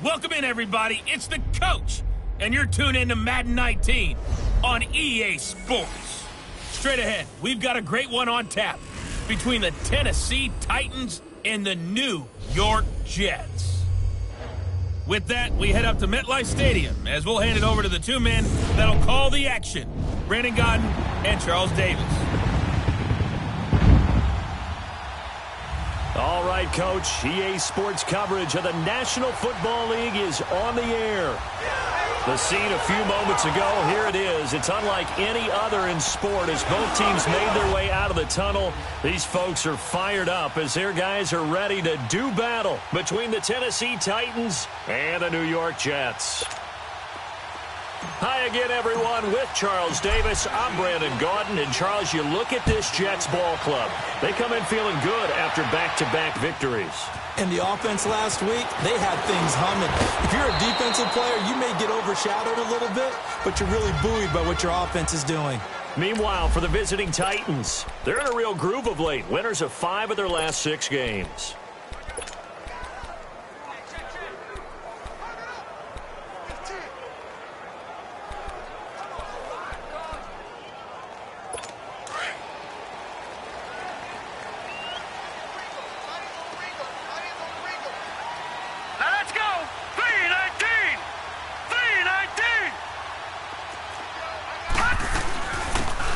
Welcome in, everybody. It's the coach, and you're tuned in to Madden 19 on EA Sports. Straight ahead, we've got a great one on tap between the Tennessee Titans and the New York Jets. With that, we head up to MetLife Stadium as we'll hand it over to the two men that'll call the action, Brandon Gaudin and Charles Davis. All right, Coach. EA Sports coverage of the National Football League is on the air. The scene a few moments ago, here it is. It's unlike any other in sport as both teams made their way out of the tunnel. These folks are fired up as their guys are ready to do battle between the Tennessee Titans and the New York Jets. Hi again, everyone. With Charles Davis, I'm Brandon Gaudin. And, Charles, you look at this Jets ball club. They come in feeling good after back-to-back victories. And the offense last week, they had things humming. If you're a defensive player, you may get overshadowed a little bit, but you're really buoyed by what your offense is doing. Meanwhile, for the visiting Titans, they're in a real groove of late. Winners of 5 of their last 6 games.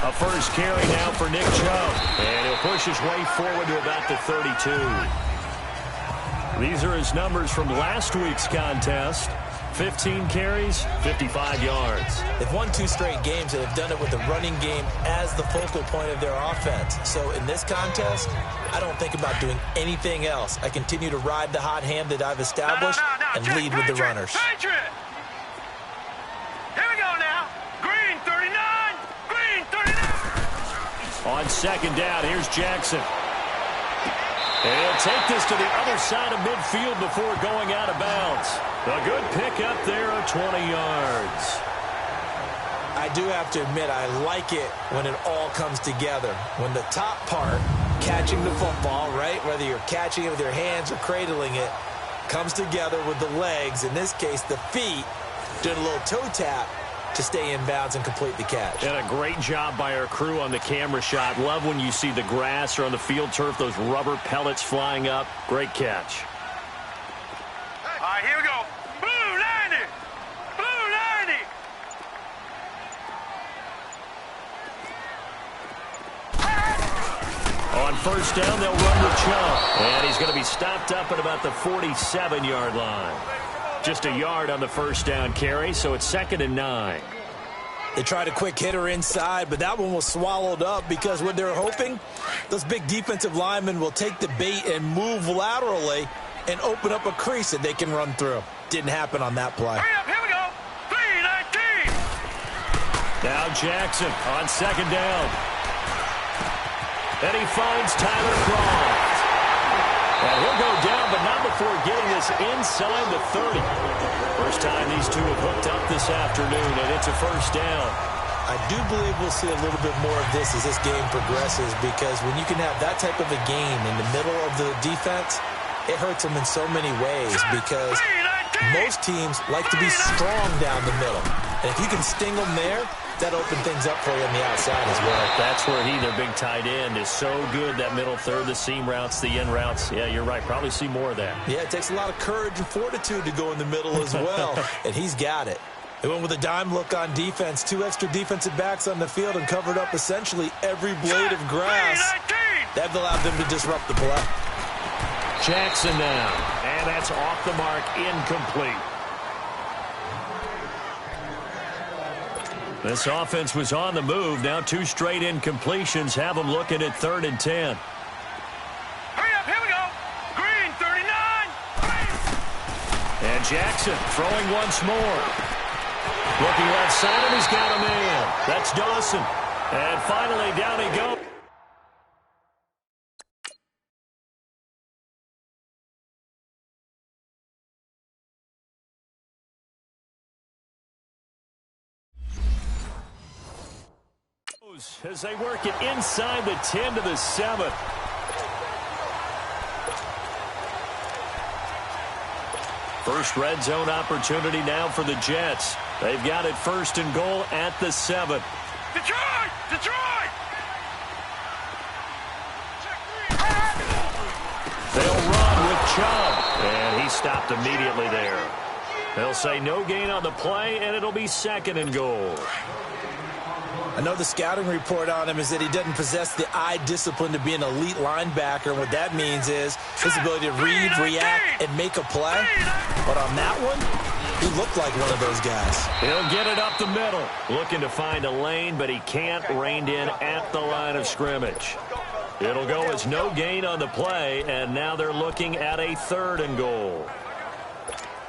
A first carry now for Nick Chubb. And he'll push his way forward to about the 32. These are his numbers from last week's contest. 15 carries, 55 yards. They've won 2 straight games, and they've done it with the running game as the focal point of their offense. So in this contest, I don't think about doing anything else. I continue to ride the hot hand that I've established and lead with the runners. Patriot! Here we go now. Green 39. Green 39. On second down, here's Jackson. And he'll take this to the other side of midfield before going out of bounds. A good pick up there of 20 yards. I do have to admit, I like it when it all comes together. When the top part, catching the football, right, whether you're catching it with your hands or cradling it, comes together with the legs, in this case the feet, doing a little toe tap to stay in bounds and complete the catch. And a great job by our crew on the camera shot. Love when you see the grass or on the field turf, those rubber pellets flying up. Great catch. All right, here we go. Blue 90. Blue 90. On first down, they'll run with Chubb. And he's going to be stopped up at about the 47-yard line. Just a yard on the first down carry, so it's 2nd and 9. They tried a quick hitter inside, but that one was swallowed up because what they're hoping, those big defensive linemen will take the bait and move laterally and open up a crease that they can run through. Didn't happen on that play. Hurry up, here we go. 319. Now Jackson on second down. And he finds Tyler Kroft. And he'll go down, but not before getting this inside the 30. First time these two have hooked up this afternoon, and it's a first down. I do believe we'll see a little bit more of this as this game progresses, because when you can have that type of a game in the middle of the defense, it hurts them in so many ways, because most teams like to be strong down the middle. And if you can sting them there, that opens things up for you on the outside as well. That's where their big tight end, is so good, that middle third, the seam routes, the in routes. Yeah, you're right. Probably see more of that. Yeah, it takes a lot of courage and fortitude to go in the middle as well, and he's got it. They went with a dime look on defense, 2 extra defensive backs on the field and covered up essentially every blade of grass. That allowed them to disrupt the play. Jackson now, and that's off the mark, incomplete. This offense was on the move. Now 2 straight incompletions have them looking at 3rd and 10. Hurry up, here we go. Green 39. And Jackson throwing once more. Looking left side, and he's got a man. That's Dawson. And finally, down he goes. As they work it inside the 10 to the 7. First red zone opportunity now for the Jets. They've got it 1st and goal at the 7. Detroit! Detroit! They'll run with Chubb, and he stopped immediately there. They'll say no gain on the play, and it'll be 2nd and goal. I know the scouting report on him is that he doesn't possess the eye discipline to be an elite linebacker. What that means is his ability to read, react, and make a play. But on that one, he looked like one of those guys. He'll get it up the middle. Looking to find a lane, but he can't. Reined in at the line of scrimmage. It'll go as no gain on the play, and now they're looking at a 3rd and goal.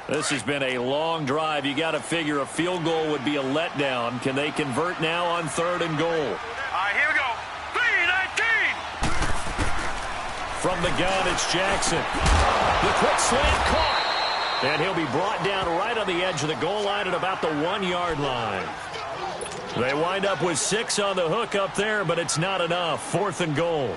This has been a long drive. You got to figure a field goal would be a letdown. Can they convert now on 3rd and goal? All right, here we go. 3-19. From the gun, it's Jackson. The quick slant caught. And he'll be brought down right on the edge of the goal line at about the 1-yard line. They wind up with 6 on the hook up there, but it's not enough. 4th and goal.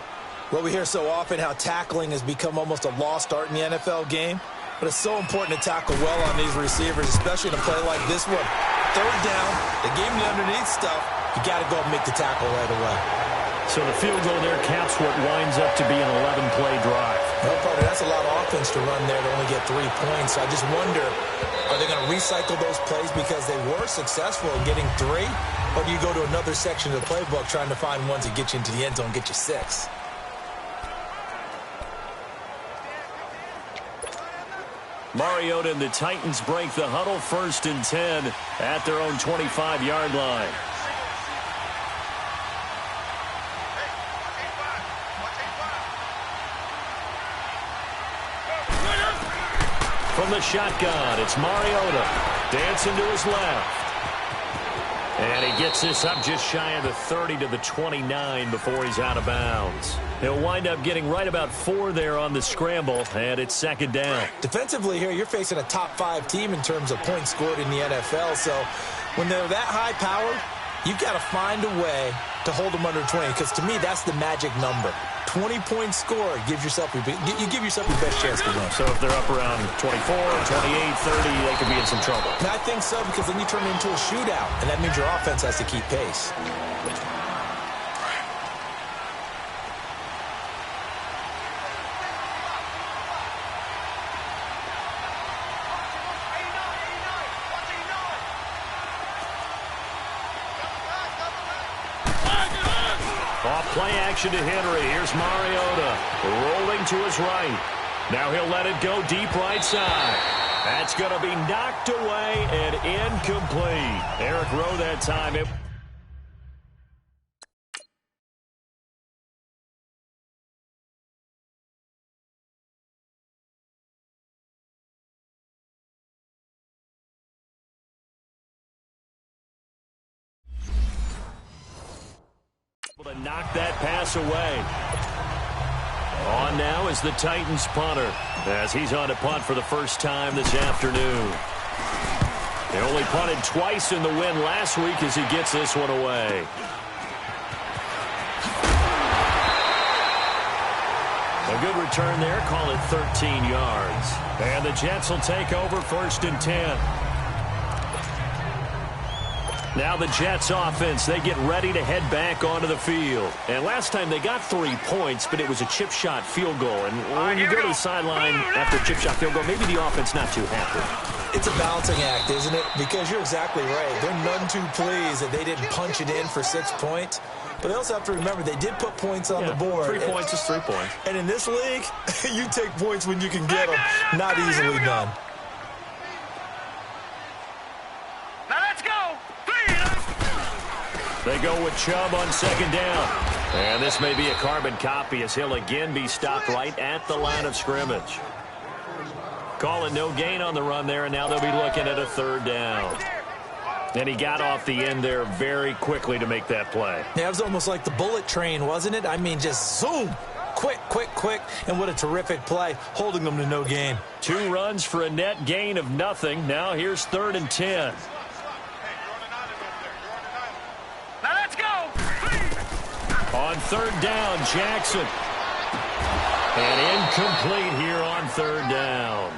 Well, we hear so often how tackling has become almost a lost art in the NFL game. But it's so important to tackle well on these receivers, especially in a play like this one. 3rd down, the game the underneath stuff, you got to go and make the tackle right away. So the field goal there caps what winds up to be an 11-play drive. No, partner, that's a lot of offense to run there to only get 3 points. I just wonder, are they going to recycle those plays because they were successful in getting 3? Or do you go to another section of the playbook trying to find ones that get you into the end zone and get you 6? Mariota and the Titans break the huddle 1st and 10 at their own 25-yard line. From the shotgun, it's Mariota dancing to his left. And he gets this up just shy of the 30 to the 29 before he's out of bounds. He'll wind up getting right about 4 there on the scramble, and it's 2nd down. Defensively here, you're facing a top 5 team in terms of points scored in the NFL. So when they're that high-powered, you've got to find a way to hold them under 20, because to me, that's the magic number. 20 points scored, you give yourself your best chance to win. So if they're up around 24, 28, 30, they could be in some trouble. And I think so, because then you turn it into a shootout, and that means your offense has to keep pace. Play action to Henry. Here's Mariota rolling to his right. Now he'll let it go deep right side. That's going to be knocked away and incomplete. Eric Rowe that time. To knock that pass away. On now is the Titans punter as he's on to punt for the first time this afternoon. They only punted twice in the win last week as he gets this one away. A good return there, call it 13 yards. And the Jets will take over 1st and 10. Now the Jets offense, they get ready to head back onto the field. And last time they got 3 points, but it was a chip shot field goal. And when you go to the sideline after a chip shot field goal, maybe the offense not too happy. It's a balancing act, isn't it? Because you're exactly right. They're none too pleased that they didn't punch it in for 6 points. But they also have to remember they did put points on the board. 3 points is 3 points. And in this league, you take points when you can get them. Not easily done. They go with Chubb on 2nd down. And this may be a carbon copy as he'll again be stopped right at the line of scrimmage. Call it no gain on the run there, and now they'll be looking at a 3rd down. And he got off the end there very quickly to make that play. Yeah, it was almost like the bullet train, wasn't it? I mean, just zoom. Quick, quick, quick. And what a terrific play, holding them to no gain. 2 runs for a net gain of nothing. Now here's 3rd and 10. On 3rd down, Jackson. And incomplete here on 3rd down.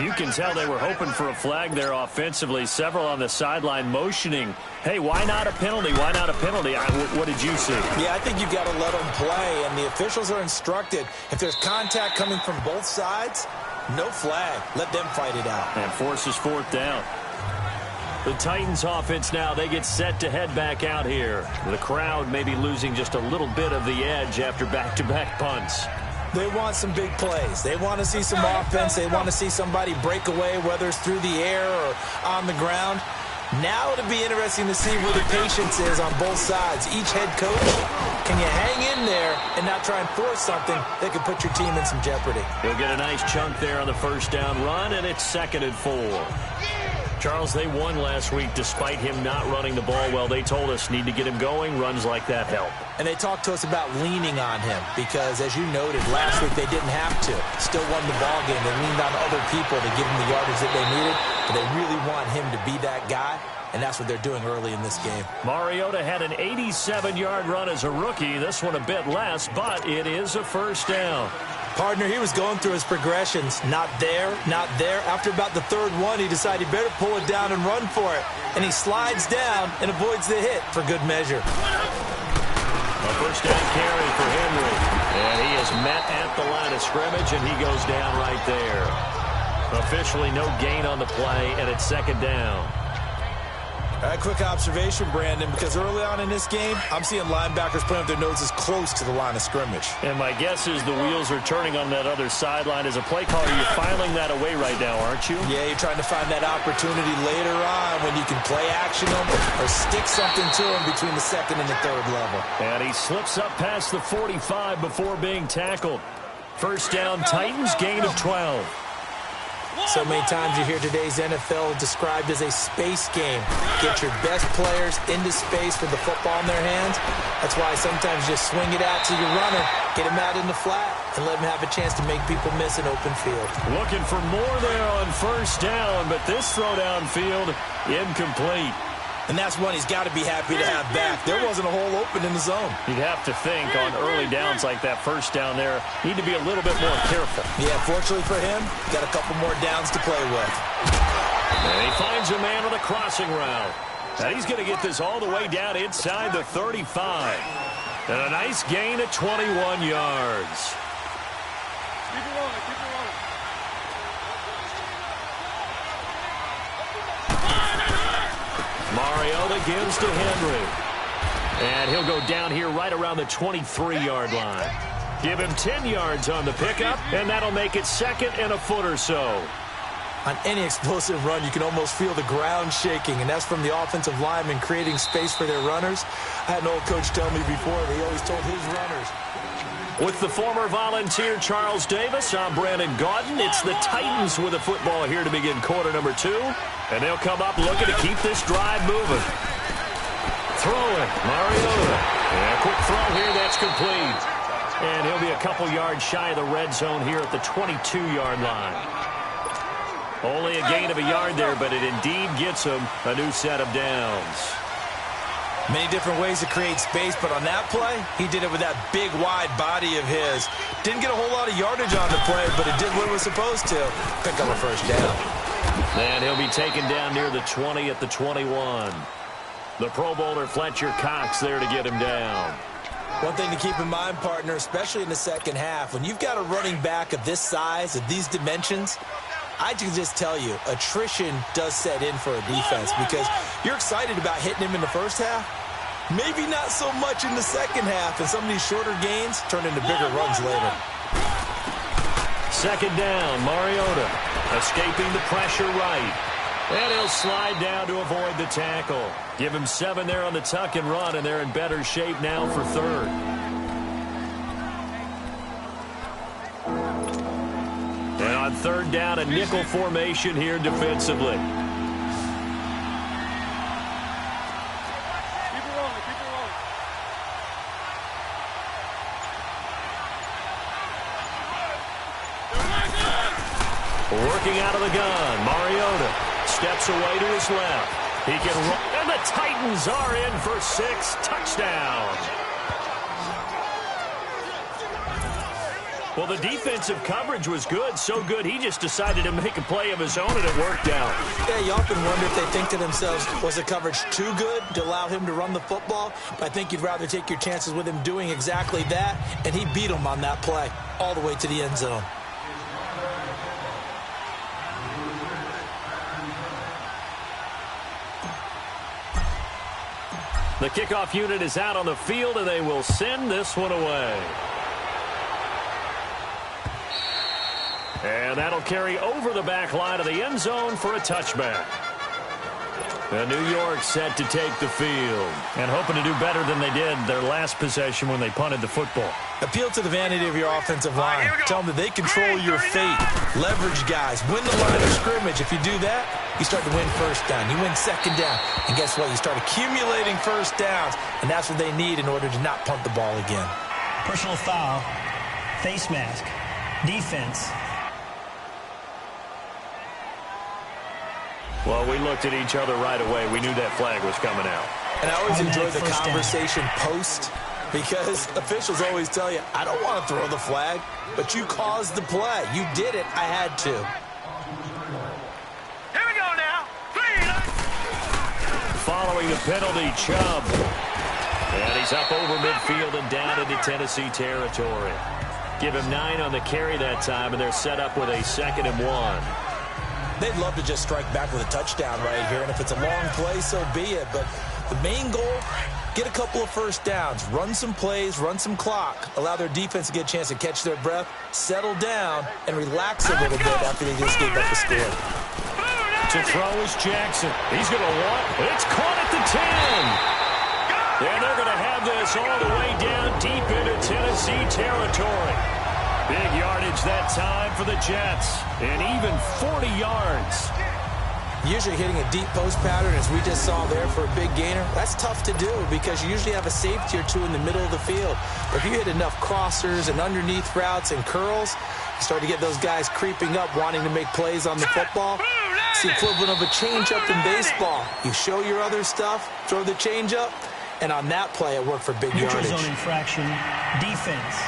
You can tell they were hoping for a flag there offensively. Several on the sideline motioning, hey, why not a penalty? Why not a penalty? What did you see? Yeah, I think you've got to let them play, and the officials are instructed. If there's contact coming from both sides, no flag. Let them fight it out. And forces fourth down. The Titans offense now, they get set to head back out here. The crowd may be losing just a little bit of the edge after back-to-back punts. They want some big plays. They want to see some offense. They want to see somebody break away, whether it's through the air or on the ground. Now it'll be interesting to see where the patience is on both sides. Each head coach, can you hang in there and not try and force something that could put your team in some jeopardy? He'll get a nice chunk there on the first down run, and it's 2nd and 4. Charles, they won last week despite him not running the ball well. They told us need to get him going. Runs like that help. And they talked to us about leaning on him because, as you noted, last week they didn't have to. Still won the ball game. They leaned on other people to give him the yardage that they needed. But they really want him to be that guy, and that's what they're doing early in this game. Mariota had an 87-yard run as a rookie. This one a bit less, but it is a first down. Partner, he was going through his progressions. Not there, not there. After about the third one, he decided he better pull it down and run for it. And he slides down and avoids the hit for good measure. A first down carry for Henry. And he is met at the line of scrimmage, and he goes down right there. Officially no gain on the play, and it's 2nd down. A quick observation, Brandon, because early on in this game, I'm seeing linebackers putting up their noses close to the line of scrimmage. And my guess is the wheels are turning on that other sideline. As a play caller, you're filing that away right now, aren't you? Yeah, you're trying to find that opportunity later on when you can play action them or stick something to them between the 2nd and the 3rd level. And he slips up past the 45 before being tackled. First down, Titans, gain of 12. So many times you hear today's NFL described as a space game. Get your best players into space with the football in their hands. That's why sometimes you just swing it out to your runner, get him out in the flat, and let him have a chance to make people miss an open field. Looking for more there on first down, but this throw downfield incomplete. And that's one he's got to be happy to have back. There wasn't a hole open in the zone. You'd have to think on early downs like that first down there, need to be a little bit more careful. Yeah, fortunately for him, got a couple more downs to play with. And he finds a man on a crossing route. And he's going to get this all the way down inside the 35. And a nice gain of 21 yards. Keep it rolling, keep it rolling. Mariota gives to Henry. And he'll go down here right around the 23-yard line. Give him 10 yards on the pickup, and that'll make it 2nd and a foot or so. On any explosive run, you can almost feel the ground shaking, and that's from the offensive linemen creating space for their runners. I had an old coach tell me before that he always told his runners. With the former Volunteer Charles Davis, I'm Brandon Gaudin. It's the Titans with the football here to begin quarter number 2. And they'll come up looking to keep this drive moving. Throwing, Mariota. And a quick throw here, that's complete. And he'll be a couple yards shy of the red zone here at the 22-yard line. Only a gain of a yard there, but it indeed gets him a new set of downs. Many different ways to create space, but on that play, he did it with that big, wide body of his. Didn't get a whole lot of yardage on the play, but it did what it was supposed to. Pick up a first down. And he'll be taken down near the 20 at the 21. The Pro Bowler Fletcher Cox there to get him down. One thing to keep in mind, partner, especially in the second half, when you've got a running back of this size, of these dimensions, I can just tell you, attrition does set in for a defense because you're excited about hitting him in the first half. Maybe not so much in the second half, and some of these shorter gains turn into bigger runs later. Second down, Mariota escaping the pressure right. And he'll slide down to avoid the tackle. Give him 7 there on the tuck and run, and they're in better shape now for third. And on third down, a nickel formation here defensively. Working out of the gun, Mariota steps away to his left. He can run, and the Titans are in for 6. Touchdown. Well, the defensive coverage was good, so good he just decided to make a play of his own, and it worked out. Yeah, you often wonder if they think to themselves, was the coverage too good to allow him to run the football? But I think you'd rather take your chances with him doing exactly that, and he beat him on that play all the way to the end zone. The kickoff unit is out on the field, and they will send this one away. And that'll carry over the back line of the end zone for a touchback. And New York set to take the field and hoping to do better than they did their last possession when they punted the football. Appeal to the vanity of your offensive line. Tell them that they control your fate. Leverage guys. Win the line of scrimmage. If you do that, you start to win first down. You win second down. And guess what? You start accumulating first downs. And that's what they need in order to not punt the ball again. Personal foul. Face mask. Defense. Well, we looked at each other right away. We knew that flag was coming out. And I always enjoy the conversation post, because officials always tell you, I don't want to throw the flag, but you caused the play. You did it. I had to. Here we go now. Following the penalty, Chubb. And he's up over midfield and down into Tennessee territory. Give him 9 on the carry that time, and they're set up with a 2nd and 1. They'd love to just strike back with a touchdown right here, and if it's a long play, so be it. But the main goal, get a couple of first downs, run some plays, run some clock, allow their defense to get a chance to catch their breath, settle down, and relax a little bit after they just gave up a score. To throw is Jackson. He's going to walk. It's caught at the 10. And they're going to have this all the way down deep into Tennessee territory. Big yardage that time for the Jets, and even 40 yards. Usually hitting a deep post pattern, as we just saw there for a big gainer, that's tough to do because you usually have a safety or two in the middle of the field. But if you hit enough crossers and underneath routes and curls, you start to get those guys creeping up, wanting to make plays on the football. It's the equivalent of a changeup in baseball. You show your other stuff, throw the changeup, and on that play, it worked for big yardage. Neutral zone infraction, defense.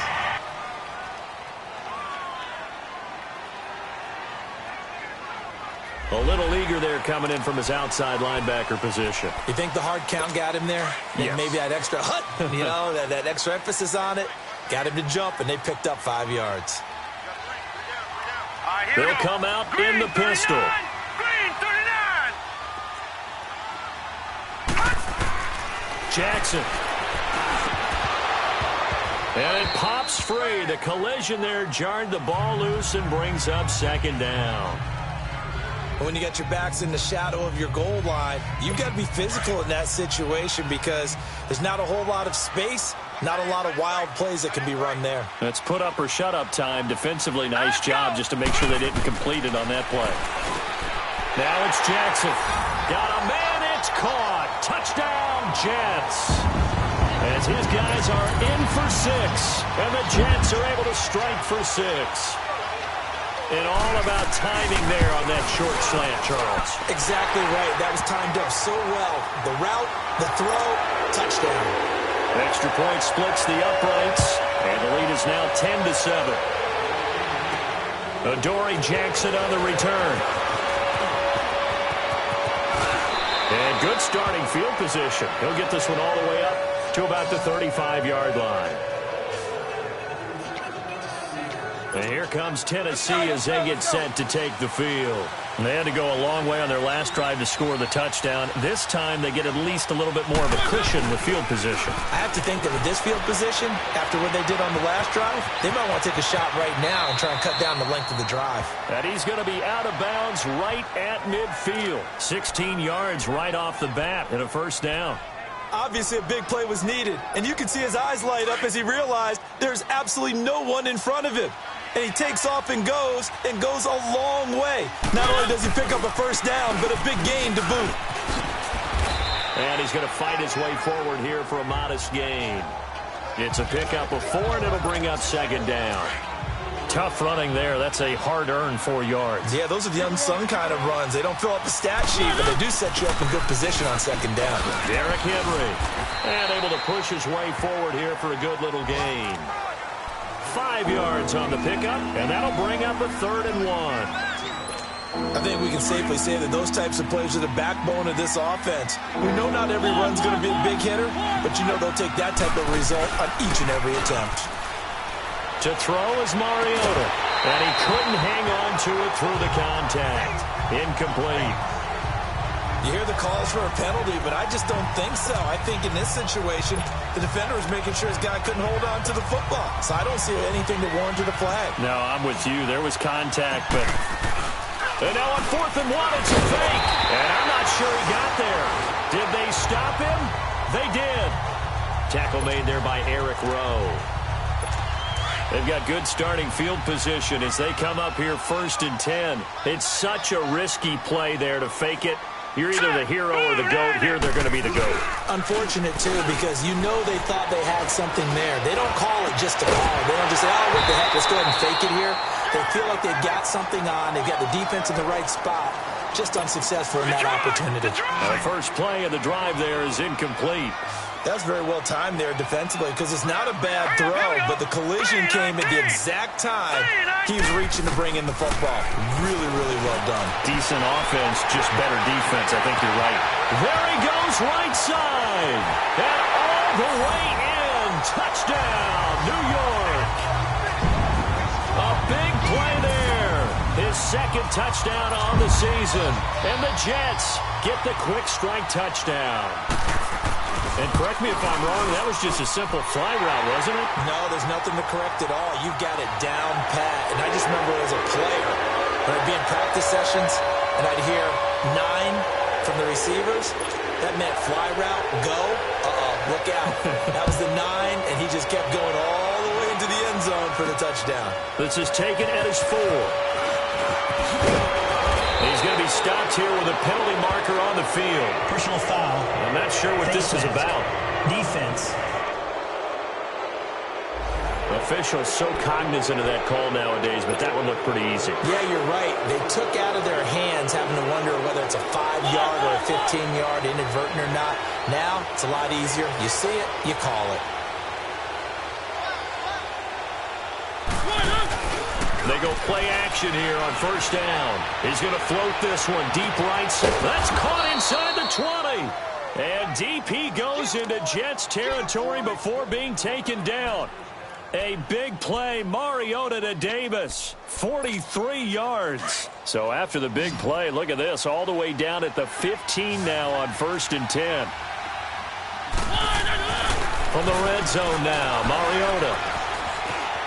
A little eager there coming in from his outside linebacker position. You think the hard count got him there? Yes. Maybe that extra that extra emphasis on it got him to jump, and they picked up 5 yards. They'll come out in the pistol. Green 39. Jackson. And it pops free. The collision there jarred the ball loose and brings up 2nd down. When you got your backs in the shadow of your goal line, you've got to be physical in that situation because there's not a whole lot of space, not a lot of wild plays that can be run there. That's put up or shut up time. Defensively, nice job just to make sure they didn't complete it on that play. Now it's Jackson. Got a man, it's caught. Touchdown, Jets. As his guys are in for 6, and the Jets are able to strike for 6. And all about timing there on that short slant, Charles. Exactly right. That was timed up so well. The route, the throw, touchdown. Extra point splits the uprights, and the lead is now 10-7. Adoree Jackson on the return. And good starting field position. He'll get this one all the way up to about the 35-yard line. And here comes Tennessee as they get set to take the field. And they had to go a long way on their last drive to score the touchdown. This time they get at least a little bit more of a cushion with field position. I have to think that with this field position, after what they did on the last drive, they might want to take a shot right now and try and cut down the length of the drive. And he's going to be out of bounds right at midfield. 16 yards right off the bat and a 1st down. Obviously, a big play was needed, and you can see his eyes light up as he realized there's absolutely no one in front of him. And he takes off and goes a long way. Not only does he pick up a 1st down, but a big gain to boot. And he's going to fight his way forward here for a modest gain. It's a pickup of 4, and it'll bring up 2nd down. Tough running there. That's a hard-earned 4 yards. Yeah, those are the unsung kind of runs. They don't fill up the stat sheet, but they do set you up in good position on 2nd down. Derrick Henry. And able to push his way forward here for a good little gain. 5 yards on the pickup, and that'll bring up a 3rd and 1. I think we can safely say that those types of plays are the backbone of this offense. We know not every run's going to be a big hitter, but you know they'll take that type of result on each and every attempt. To throw is Mariota, and he couldn't hang on to it through the contact. Incomplete. You hear the calls for a penalty, but I just don't think so. I think in this situation, the defender was making sure his guy couldn't hold on to the football. So I don't see anything that warranted a flag. No, I'm with you. There was contact, but... And now on 4th and 1, it's a fake. And I'm not sure he got there. Did they stop him? They did. Tackle made there by Eric Rowe. They've got good starting field position as they come up here 1st and 10. It's such a risky play there to fake it. You're either the hero or the GOAT. Here they're going to be the GOAT. Unfortunate, too, because you know they thought they had something there. They don't call it just to call. They don't just say, oh, what the heck, let's go ahead and fake it here. They feel like they've got something on. They've got the defense in the right spot. Just unsuccessful in that opportunity. The first play of the drive there is incomplete. That's very well timed there defensively because it's not a bad throw, but the collision came at the exact time he was reaching to bring in the football. Really, really well done. Decent offense, just better defense. I think you're right. There he goes right side. And all the way in. Touchdown, New York. A big play there. His 2nd touchdown on the season. And the Jets get the quick strike touchdown. And correct me if I'm wrong, that was just a simple fly route, wasn't it? No, there's nothing to correct at all. You've got it down pat. And I just remember as a player, when I'd be in practice sessions, and I'd hear 9 from the receivers, that meant fly route, go, look out. That was the 9, and he just kept going all the way into the end zone for the touchdown. This is taken at his 4. He's going to be stopped here with a penalty marker on the field. Personal foul. I'm not sure what this is about. Defense. Officials so cognizant of that call nowadays, but that one looked pretty easy. Yeah, you're right. They took out of their hands having to wonder whether it's a 5-yard or a 15-yard inadvertent or not. Now, it's a lot easier. You see it, you call it. They go play action here on 1st down. He's going to float this one deep right. That's caught inside the 20. And DP goes into Jets territory before being taken down. A big play, Mariota to Davis, 43 yards. So after the big play, look at this, all the way down at the 15 now on 1st and 10. From the red zone now, Mariota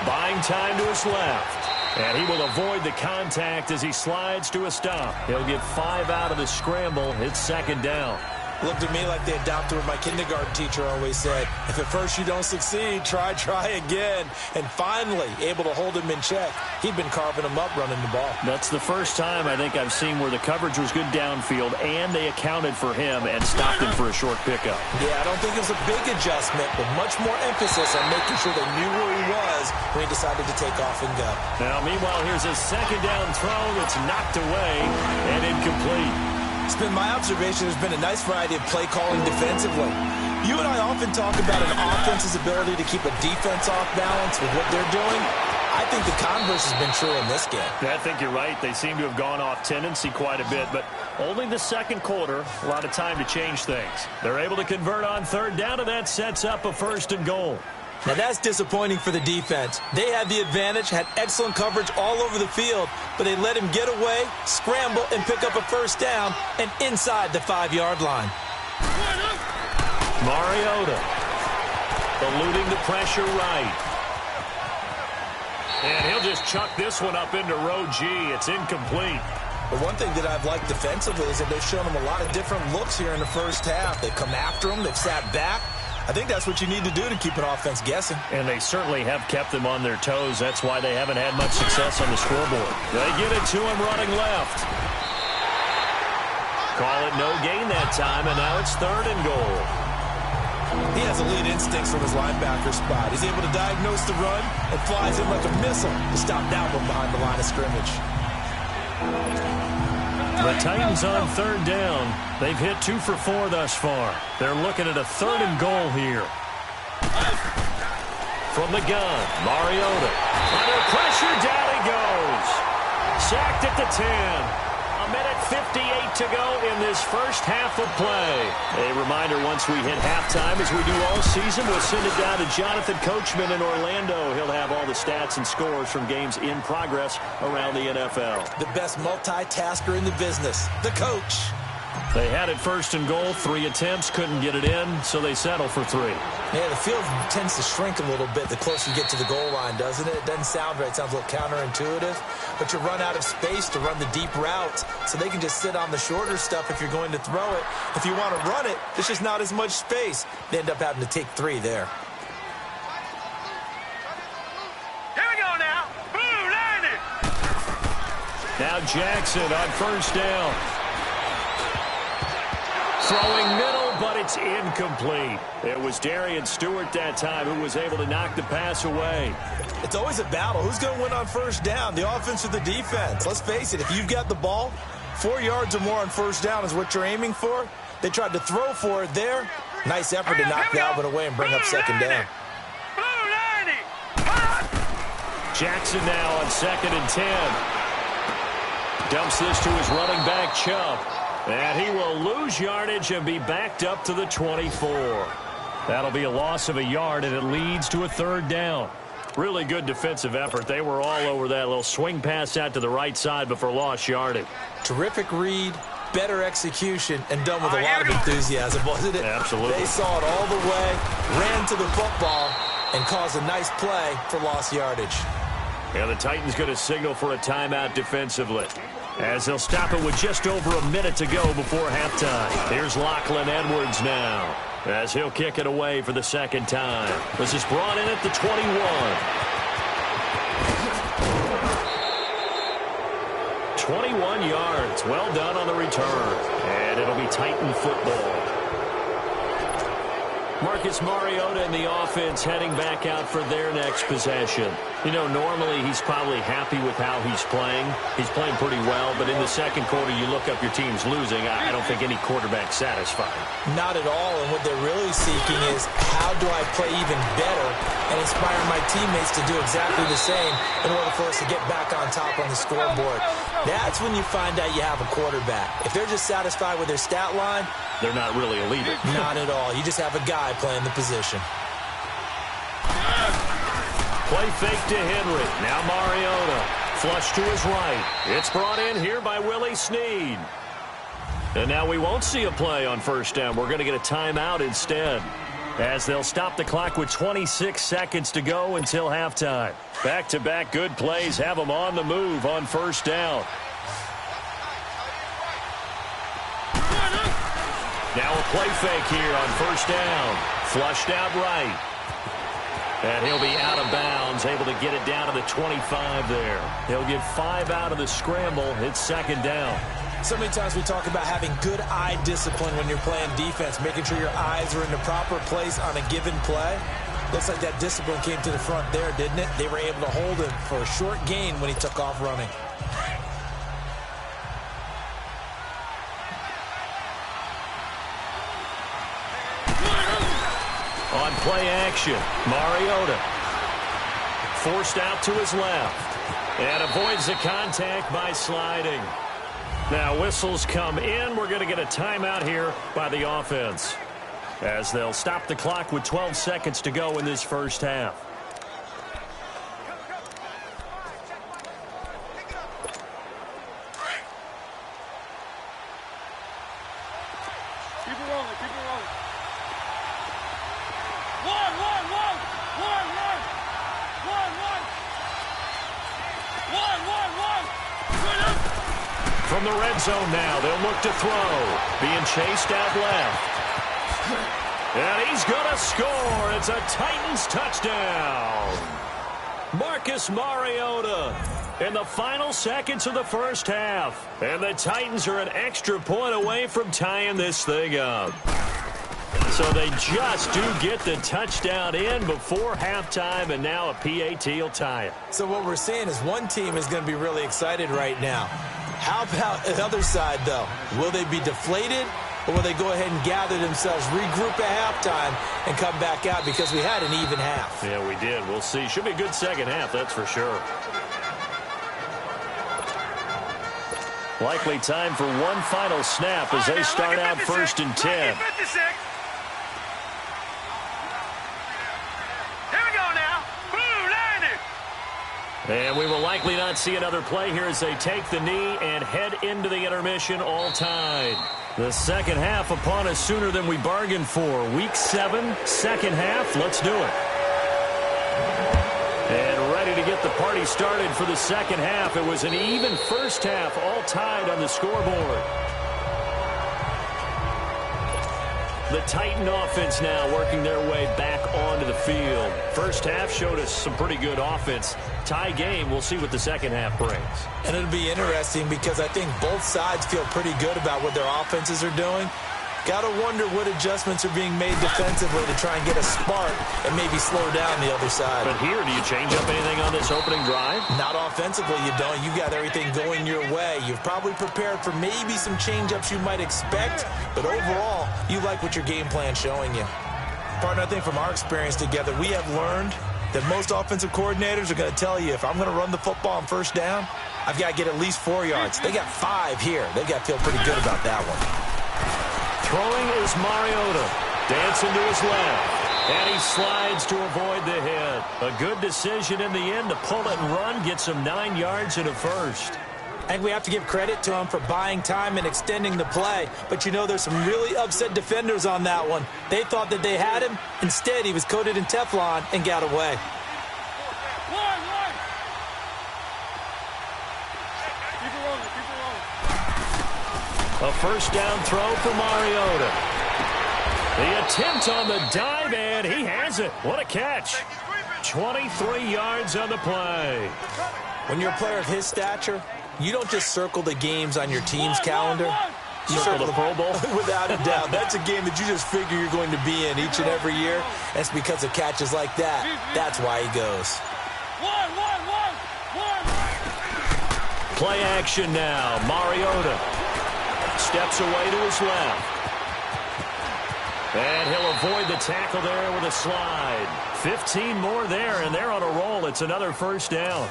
buying time to his left. And he will avoid the contact as he slides to a stop. He'll get 5 out of the scramble. It's 2nd down. Looked at me like they adopted what my kindergarten teacher always said. If at first you don't succeed, try again. And finally, able to hold him in check. He'd been carving him up running the ball. That's the first time I think I've seen where the coverage was good downfield and they accounted for him and stopped him for a short pickup. Yeah, I don't think it was a big adjustment, but much more emphasis on making sure they knew where he was when he decided to take off and go. Now, meanwhile, here's a 2nd down throw that's knocked away and incomplete. It's been my observation there's been a nice variety of play calling defensively. You and I often talk about an offense's ability to keep a defense off balance with what they're doing. I think the converse has been true in this game. I think you're right. They seem to have gone off tendency quite a bit, but only the 2nd quarter, a lot of time to change things. They're able to convert on 3rd down, and that sets up a 1st and goal. Now, that's disappointing for the defense. They had the advantage, had excellent coverage all over the field, but they let him get away, scramble, and pick up a 1st down, and inside the 5-yard line. Mariota eluding the pressure right. And he'll just chuck this one up into row G. It's incomplete. But one thing that I've liked defensively is that they've shown him a lot of different looks here in the 1st half. They've come after him. They've sat back. I think that's what you need to do to keep an offense guessing. And they certainly have kept them on their toes. That's why they haven't had much success on the scoreboard. They get it to him running left. Call it no gain that time, and now it's 3rd and goal. He has elite instincts from his linebacker spot. He's able to diagnose the run and flies in like a missile to stop that one behind the line of scrimmage. The Titans on 3rd down. They've hit 2 for 4 thus far. They're looking at a 3rd and goal here. From the gun, Mariota. Under pressure, down he goes. Sacked at the 10. A minute 58 to go in this first half of play. A reminder, once we hit halftime, as we do all season, we'll send it down to Jonathan Coachman in Orlando. He'll have all the stats and scores from games in progress around the NFL. The best multitasker in the business, the coach. They had it first and goal, 3 attempts, couldn't get it in, so they settle for 3. Yeah, the field tends to shrink a little bit the closer you get to the goal line, doesn't it? It doesn't sound right. It sounds a little counterintuitive. But you run out of space to run the deep routes, so they can just sit on the shorter stuff if you're going to throw it. If you want to run it, there's just not as much space. They end up having to take 3 there. Here we go now. Blue 90. Now Jackson on first down. Throwing middle, but it's incomplete. It was Darian Stewart that time who was able to knock the pass away. It's always a battle. Who's going to win on first down, the offense or the defense? Let's face it, if you've got the ball, 4 yards or more on first down is what you're aiming for. They tried to throw for it there. Nice effort to knock that one away and bring up second down. Blue 90. Jackson now on 2nd and 10. Dumps this to his running back, Chubb. And he will lose yardage and be backed up to the 24. That'll be a loss of a yard, and it leads to a 3rd down. Really good defensive effort. They were all over that little swing pass out to the right side before lost yardage. Terrific read, better execution, and done with a lot of enthusiasm, wasn't it? Absolutely. They saw it all the way, ran to the football, and caused a nice play for lost yardage. Yeah, the Titans going to signal for a timeout defensively, as they'll stop it with just over a minute to go before halftime. Here's Lachlan Edwards now, as he'll kick it away for the 2nd time. This is brought in at the 21. 21 yards. Well done on the return. And it'll be Titan football. Marcus Mariota and the offense heading back out for their next possession. You know, normally he's probably happy with how he's playing. He's playing pretty well, but in the second quarter, you look up your team's losing. I don't think any quarterback's satisfied. Not at all, and what they're really seeking is how do I play even better and inspire my teammates to do exactly the same in order for us to get back on top on the scoreboard. That's when you find out you have a quarterback. If they're just satisfied with their stat line, they're not really a leader. Not at all. You just have a guy playing the position. Play fake to Henry. Now Mariota. Flush to his right. It's brought in here by Willie Snead. And now we won't see a play on first down. We're going to get a timeout instead, as they'll stop the clock with 26 seconds to go until halftime. Back-to-back good plays have them on the move on first down. Now a play fake here on first down. Flushed out right. And he'll be out of bounds, able to get it down to the 25 there. He'll get 5 out of the scramble. It's 2nd down. So many times we talk about having good eye discipline when you're playing defense, making sure your eyes are in the proper place on a given play. Looks like that discipline came to the front there, didn't it? They were able to hold him for a short gain when he took off running. On play action, Mariota forced out to his left and avoids the contact by sliding. Now whistles come in. We're going to get a timeout here by the offense, as they'll stop the clock with 12 seconds to go in this first half. Keep it rolling, keep it rolling. From the red zone now, they'll look to throw. Being chased out left. And he's going to score. It's a Titans touchdown. Marcus Mariota in the final seconds of the first half. And the Titans are an extra point away from tying this thing up. So they just do get the touchdown in before halftime, and now a PAT will tie it. So what we're seeing is one team is going to be really excited right now. How about the other side, though? Will they be deflated, or will they go ahead and gather themselves, regroup at halftime, and come back out because we had an even half? Yeah, we did. We'll see. Should be a good second half, that's for sure. Likely time for one final snap as they start out 1st and 10. And we will likely not see another play here as they take the knee and head into the intermission, all tied. The second half upon us sooner than we bargained for. Week 7, second half. Let's do it. And ready to get the party started for the second half. It was an even first half, all tied on the scoreboard. The Titan offense now working their way back onto the field. First half showed us some pretty good offense. Tie game, we'll see what the second half brings. And it'll be interesting because I think both sides feel pretty good about what their offenses are doing. Got to wonder what adjustments are being made defensively to try and get a spark and maybe slow down the other side. But here, do you change up anything on this opening drive? Not offensively, you don't. You got everything going your way. You've probably prepared for maybe some change-ups you might expect, but overall, you like what your game plan's showing you. Partner, I think from our experience together, we have learned that most offensive coordinators are going to tell you, if I'm going to run the football on first down, I've got to get at least 4 yards. They got 5 here. They've got to feel pretty good about that one. Throwing is Mariota. Dancing to his left. And he slides to avoid the hit. A good decision in the end to pull it and run. Gets him 9 yards and a first. I think we have to give credit to him for buying time and extending the play. But, you know, there's some really upset defenders on that one. They thought that they had him. Instead, he was coated in Teflon and got away. A first down throw for Mariota. The attempt on the dive, and he has it. What a catch. 23 yards on the play. When you're a player of his stature, you don't just circle the games on your team's calendar. You circle the Pro Bowl. Without a doubt. That's a game that you just figure you're going to be in each and every year. That's because of catches like that. That's why he goes. Play action now. Mariota steps away to his left. And he'll avoid the tackle there with a slide. 15 more there, and they're on a roll. It's another first down.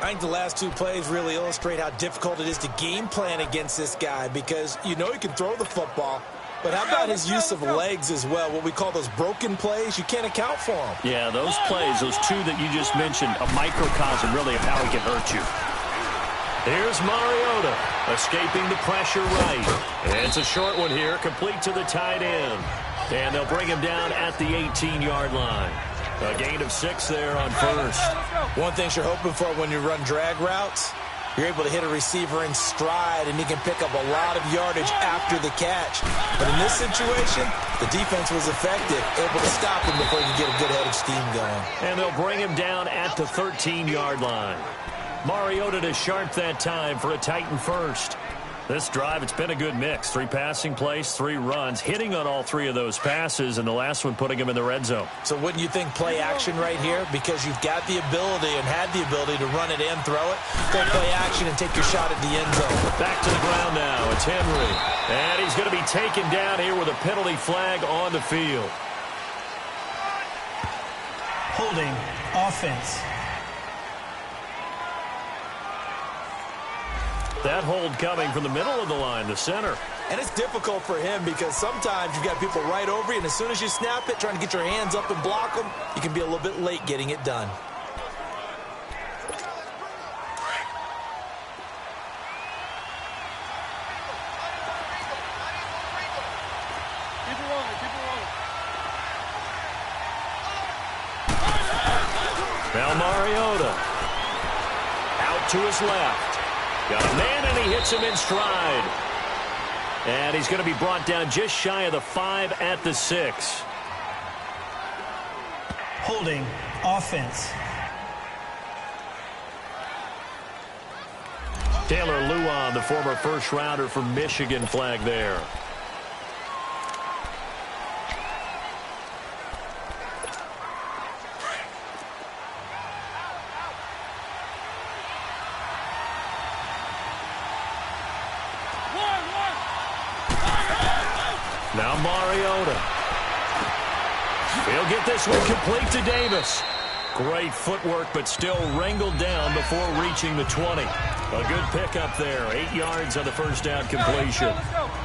I think the last 2 plays really illustrate how difficult it is to game plan against this guy because you know he can throw the football, but how about his use of legs as well, what we call those broken plays? You can't account for them. Yeah, those plays, those 2 that you just mentioned, a microcosm really of how he can hurt you. Here's Mariota, escaping the pressure right. And it's a short one here, complete to the tight end. And they'll bring him down at the 18-yard line. A gain of 6 there on first. One thing you're hoping for when you run drag routes, you're able to hit a receiver in stride, and he can pick up a lot of yardage after the catch. But in this situation, the defense was effective, able to stop him before he could get a good head of steam going. And they'll bring him down at the 13-yard line. Mariota to sharp that time for a Titan first. This drive, it's been a good mix. 3 passing plays, 3 runs, hitting on all 3 of those passes, and the last one putting him in the red zone. So wouldn't you think play action right here? Because you've got the ability and had the ability to run it and throw it. Go play action and take your shot at the end zone. Back to the ground now. It's Henry. And he's going to be taken down here with a penalty flag on the field. Holding offense. That hold coming from the middle of the line, the center. And it's difficult for him because sometimes you've got people right over you, and as soon as you snap it, trying to get your hands up and block them, you can be a little bit late getting it done. Now Mariota. Out to his left. Got a man, and he hits him in stride. And he's going to be brought down just shy of the 5 at the 6. Holding offense. Taylor Lewan, the former first-rounder from Michigan, flag there. Now Mariota. He'll get this one complete to Davis. Great footwork, but still wrangled down before reaching the 20. A good pickup there. 8 yards on the first down completion.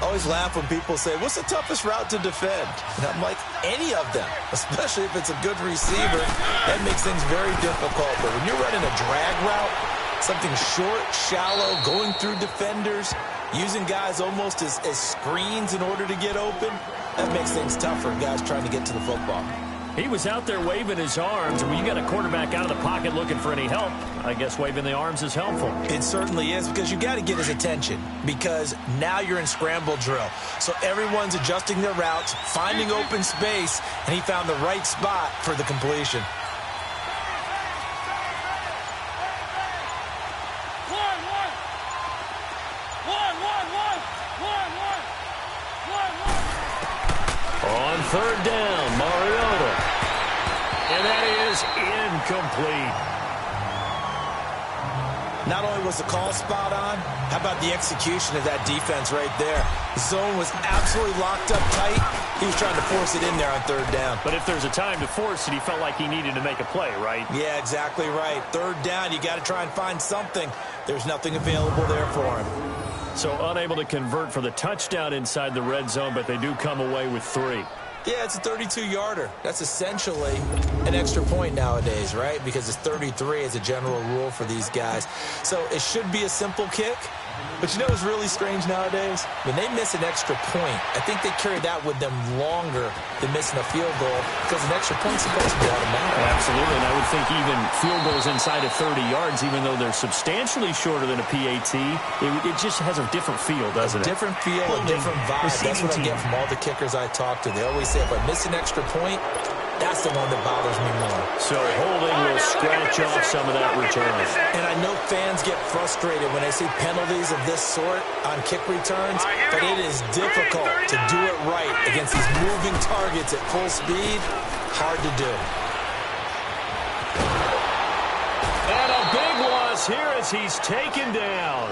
Always laugh when people say, what's the toughest route to defend? And I'm like, any of them, especially if it's a good receiver. That makes things very difficult. But when you're running a drag route, something short, shallow, going through defenders, using guys almost as screens in order to get open, that makes things tougher for guys trying to get to the football. He was out there waving his arms. When you got a quarterback out of the pocket looking for any help, I guess waving the arms is helpful. It certainly is, because you got to get his attention, because now you're in scramble drill. So everyone's adjusting their routes, finding open space, and he found the right spot for the completion. On third down, Mariota. And that is incomplete. Not only was the call spot on, how about the execution of that defense right there? The zone was absolutely locked up tight. He was trying to force it in there on third down. But if there's a time to force it, he felt like he needed to make a play, right? Yeah, exactly right. Third down, you got to try and find something. There's nothing available there for him. So unable to convert for the touchdown inside the red zone, but they do come away with 3. Yeah, it's a 32-yarder. That's essentially an extra point nowadays, right? Because it's 33 as a general rule for these guys. So it should be a simple kick. But you know what's really strange nowadays? When they miss an extra point, I think they carry that with them longer than missing a field goal, because an extra point's supposed to be automatic. Absolutely, and I would think even field goals inside of 30 yards, even though they're substantially shorter than a PAT, it just has a different feel, doesn't it? A different feel, a different vibe. That's what I get from all the kickers I talk to. They always say, if I miss an extra point, that's the one that bothers me more. So holding will scratch off some of that return. And I know fans get frustrated when they see penalties of this sort on kick returns, but it is difficult to do it right against these moving targets at full speed. Hard to do. And a big loss here as he's taken down.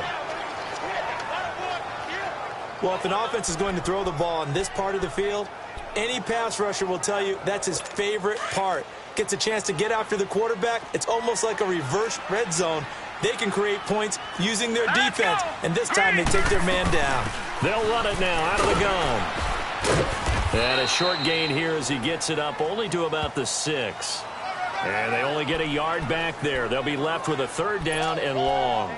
Well, if an offense is going to throw the ball on this part of the field, any pass rusher will tell you that's his favorite part. Gets a chance to get after the quarterback. It's almost like a reverse red zone. They can create points using their defense, and this time they take their man down. They'll run it now out of the gun. And a short gain here as he gets it up only to about the 6. And they only get a yard back there. They'll be left with a third down and long.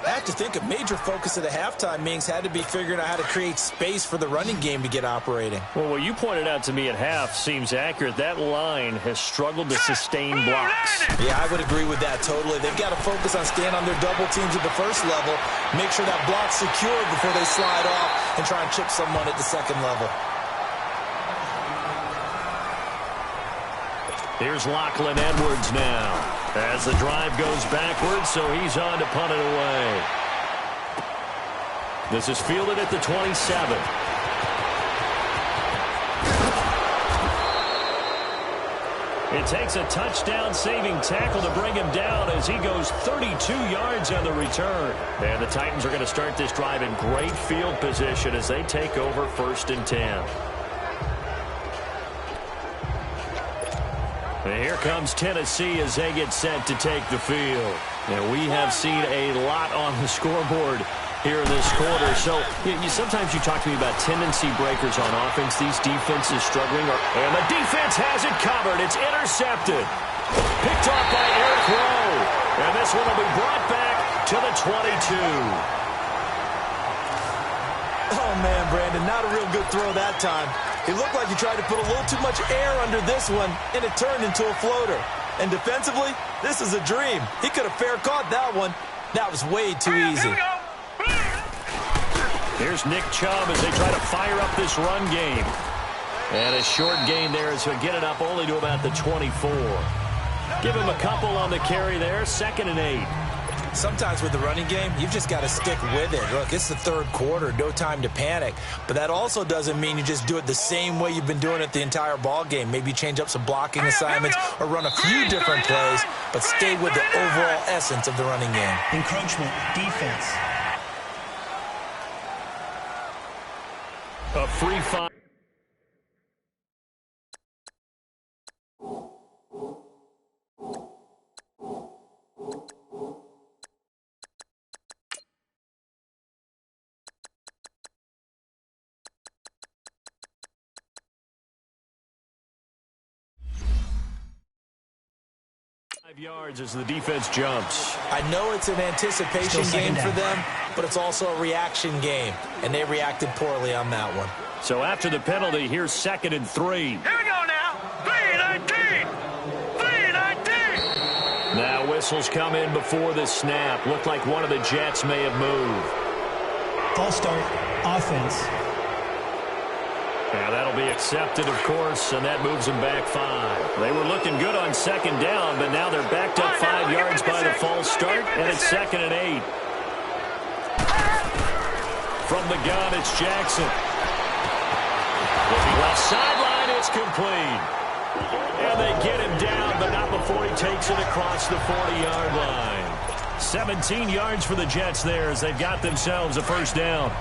I have to think a major focus of the halftime meetings had to be figuring out how to create space for the running game to get operating. Well, what you pointed out to me at half seems accurate. That line has struggled to sustain blocks. Yeah, I would agree with that totally. They've got to focus on staying on their double teams at the first level, make sure that block's secured before they slide off and try and chip someone at the second level. Here's Lachlan Edwards now as the drive goes backwards, so he's on to punt it away. This is fielded at the 27. It takes a touchdown-saving tackle to bring him down as he goes 32 yards on the return. And the Titans are going to start this drive in great field position as they take over 1st and 10. And here comes Tennessee as they get set to take the field. And we have seen a lot on the scoreboard here in this quarter. So sometimes you talk to me about tendency breakers on offense. These defenses struggling. And the defense has it covered. It's intercepted. Picked off by Eric Rowe. And this one will be brought back to the 22. Oh, man, Brandon, not a real good throw that time. It looked like he tried to put a little too much air under this one, and it turned into a floater. And defensively, this is a dream. He could have fair caught that one. That was way too easy. Here's Nick Chubb as they try to fire up this run game. And a short gain there as he'll get it up only to about the 24. Give him a couple on the carry there, 2nd and 8. Sometimes with the running game, you've just got to stick with it. Look, it's the third quarter, no time to panic. But that also doesn't mean you just do it the same way you've been doing it the entire ball game. Maybe change up some blocking assignments or run a few different plays, but stay with the overall essence of the running game. Encroachment, defense. A free 5. Yards as the defense jumps. I know it's an anticipation game for them, but it's also a reaction game, and they reacted poorly on that one. So after the penalty, here's 2nd and 3. Here we go now. 3-19. 3-19. Now whistles come in before the snap. Looked like one of the Jets may have moved. False start, offense. Now that'll be accepted, of course, and that moves them back 5. They were looking good on 2nd down, but now they're backed up 5 yards by the false start, and it's 2nd and 8. From the gun, it's Jackson. Looking left sideline, it's complete. And they get him down, but not before he takes it across the 40-yard line. 17 yards for the Jets there as they've got themselves a first down.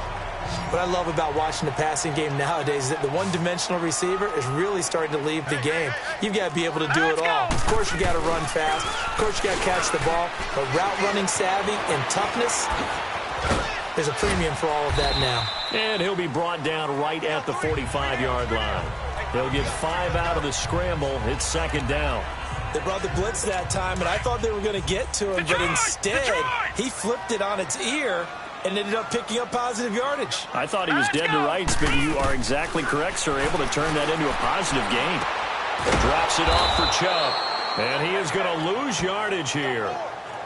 What I love about watching the passing game nowadays is that the one-dimensional receiver is really starting to leave the game. You've got to be able to do it all. Of course, you got to run fast. Of course, you got to catch the ball. But route running savvy and toughness, there's a premium for all of that now. And he'll be brought down right at the 45-yard line. He'll get 5 out of the scramble. It's 2nd down. They brought the blitz that time, and I thought they were going to get to him, but instead, he flipped it on its ear and ended up picking up positive yardage. I thought he was dead to rights, but you are exactly correct, sir. Able to turn that into a positive gain. Drops it off for Chubb, and he is going to lose yardage here.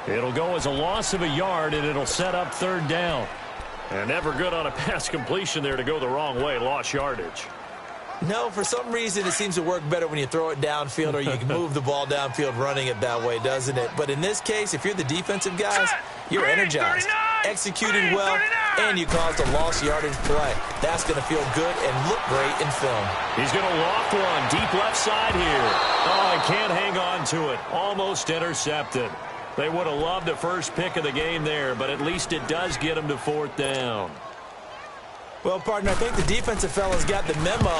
It'll go as a loss of a yard, and it'll set up 3rd down. And never good on a pass completion there to go the wrong way. Lost yardage. No, for some reason, it seems to work better when you throw it downfield or you can move the ball downfield running it that way, doesn't it? But in this case, if you're the defensive guys, you're energized, executed well, and you caused a lost yardage play. That's going to feel good and look great in film. He's going to loft one deep left side here. Oh, he can't hang on to it. Almost intercepted. They would have loved a first pick of the game there, but at least it does get him to 4th down. Well, partner, I think the defensive fellas got the memo,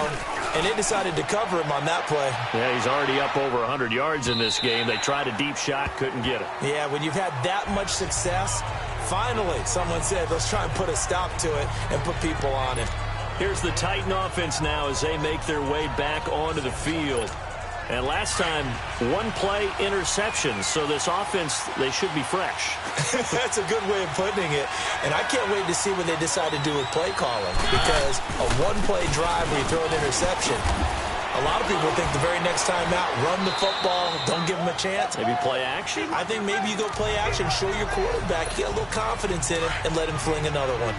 and they decided to cover him on that play. Yeah, he's already up over 100 yards in this game. They tried a deep shot, couldn't get it. Yeah, when you've had that much success, finally, someone said, let's try and put a stop to it and put people on it. Here's the Titan offense now as they make their way back onto the field. And last time, 1-play interception. So this offense, they should be fresh. That's a good way of putting it. And I can't wait to see what they decide to do with play calling. Because a 1-play drive where you throw an interception, a lot of people think the very next time out, run the football, don't give them a chance. Maybe play action? I think maybe you go play action, show your quarterback, get a little confidence in it, and let him fling another one.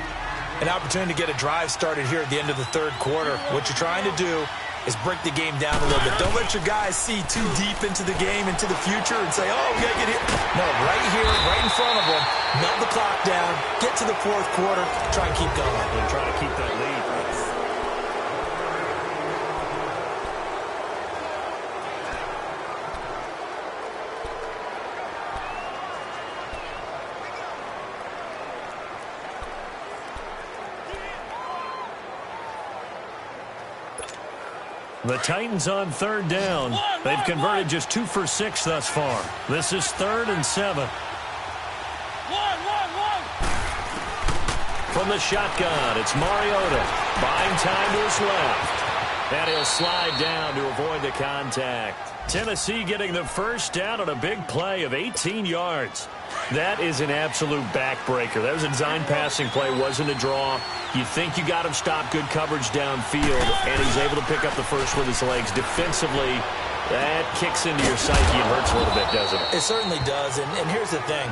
An opportunity to get a drive started here at the end of the 3rd quarter. What you're trying to do is break the game down a little bit. Don't let your guys see too deep into the game, into the future, and say, oh, we got to get here. No, right here, right in front of them, melt the clock down, get to the 4th quarter, try and keep going. And try to keep that lead. The Titans on 3rd down. They've converted just 2 for 6 thus far. This is 3rd and 7. From the shotgun, it's Mariota. Buying time to his left. And he'll slide down to avoid the contact. Tennessee getting the first down on a big play of 18 yards. That is an absolute backbreaker. That was a design passing play, wasn't a draw. You think you got him stopped, good coverage downfield, and he's able to pick up the first with his legs. Defensively, that kicks into your psyche and hurts a little bit, doesn't it? It certainly does, and here's the thing.